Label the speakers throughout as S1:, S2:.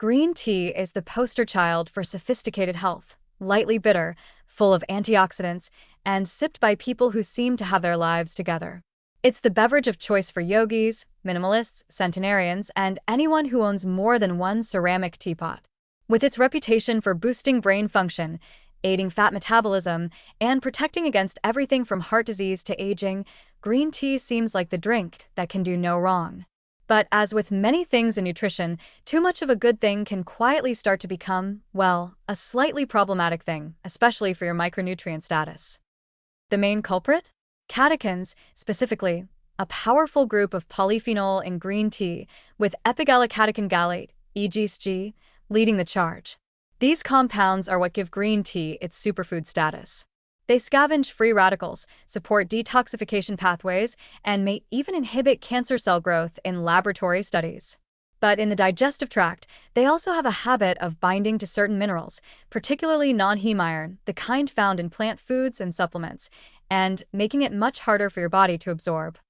S1: Green tea is the poster child for sophisticated health, lightly bitter, full of antioxidants, and sipped by people who seem to have their lives together. It's the beverage of choice for yogis, minimalists, centenarians, and anyone who owns more than one ceramic teapot. With its reputation for boosting brain function, aiding fat metabolism, and protecting against everything from heart disease to aging, green tea seems like the drink that can do no wrong. But as with many things in nutrition, too much of a good thing can quietly start to become, well, a slightly problematic thing, especially for your micronutrient status. The main culprit? Catechins, specifically, a powerful group of polyphenol in green tea, with epigallocatechin gallate, EGSG, leading the charge. These compounds are what give green tea its superfood status. They scavenge free radicals, support detoxification pathways, and may even inhibit cancer cell growth in laboratory studies. But in the digestive tract, they also have a habit of binding to certain minerals, particularly non-heme iron, the kind found in plant foods and supplements, and making it much harder for your body to absorb.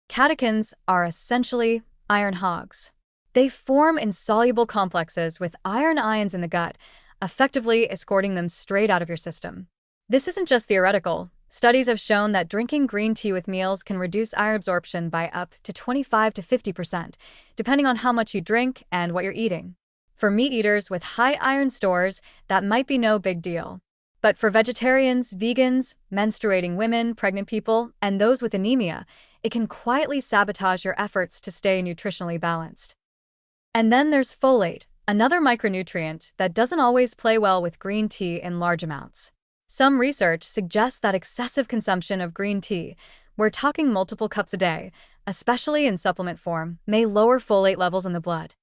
S1: Catechins are essentially iron hogs. They form insoluble complexes with iron ions in the gut, effectively escorting them straight out of your system. This isn't just theoretical. Studies have shown that drinking green tea with meals can reduce iron absorption by up to 25 to 50%, depending on how much you drink and what you're eating. For meat eaters with high iron stores, that might be no big deal. But for vegetarians, vegans, menstruating women, pregnant people, and those with anemia, it can quietly sabotage your efforts to stay nutritionally balanced. And then there's folate, another micronutrient that doesn't always play well with green tea in large amounts. Some research suggests that excessive consumption of green tea, we're talking multiple cups a day, especially in supplement form, may lower folate levels in the blood.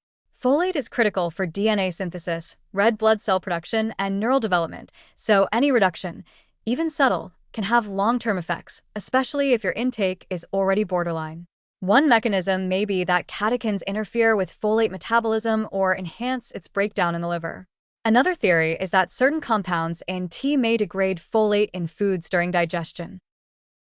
S1: Folate is critical for DNA synthesis, red blood cell production, and neural development, so any reduction, even subtle, can have long-term effects, especially if your intake is already borderline. One mechanism may be that catechins interfere with folate metabolism or enhance its breakdown in the liver. Another theory is that certain compounds in tea may degrade folate in foods during digestion.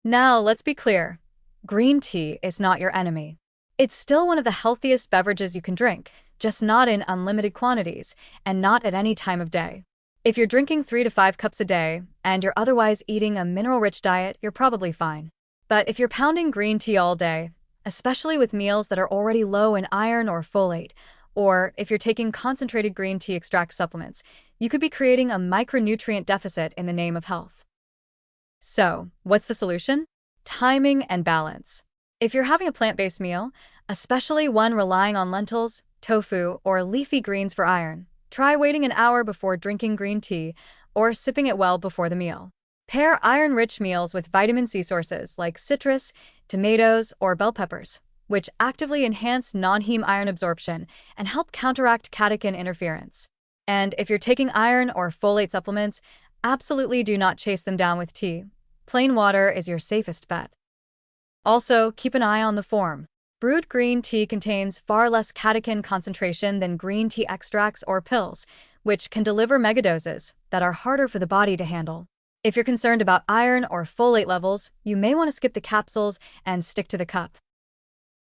S1: Now, let's be clear. Green tea is not your enemy. It's still one of the healthiest beverages you can drink, just not in unlimited quantities, and not at any time of day. If you're drinking 3 to 5 cups a day, and you're otherwise eating a mineral-rich diet, you're probably fine. But if you're pounding green tea all day, especially with meals that are already low in iron or folate, or if you're taking concentrated green tea extract supplements, you could be creating a micronutrient deficit in the name of health. So, what's the solution? Timing and balance. If you're having a plant-based meal, especially one relying on lentils, tofu, or leafy greens for iron, try waiting an hour before drinking green tea or sipping it well before the meal. Pair iron-rich meals with vitamin C sources like citrus, tomatoes, or bell peppers, which actively enhance non-heme iron absorption and help counteract catechin interference. And if you're taking iron or folate supplements, absolutely do not chase them down with tea. Plain water is your safest bet. Also, keep an eye on the form. Brewed green tea contains far less catechin concentration than green tea extracts or pills, which can deliver megadoses that are harder for the body to handle. If you're concerned about iron or folate levels, you may want to skip the capsules and stick to the cup.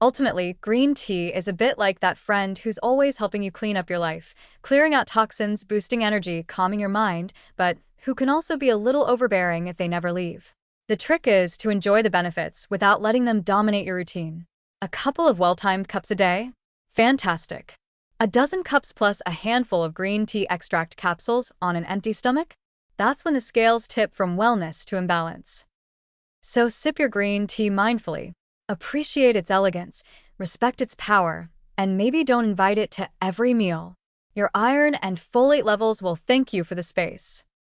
S1: Ultimately, green tea is a bit like that friend who's always helping you clean up your life, clearing out toxins, boosting energy, calming your mind, but who can also be a little overbearing if they never leave. The trick is to enjoy the benefits without letting them dominate your routine. A couple of well-timed cups a day? Fantastic. A dozen cups plus a handful of green tea extract capsules on an empty stomach? That's when the scales tip from wellness to imbalance. So sip your green tea mindfully. Appreciate its elegance, respect its power, and maybe don't invite it to every meal. Your iron and folate levels will thank you for the space.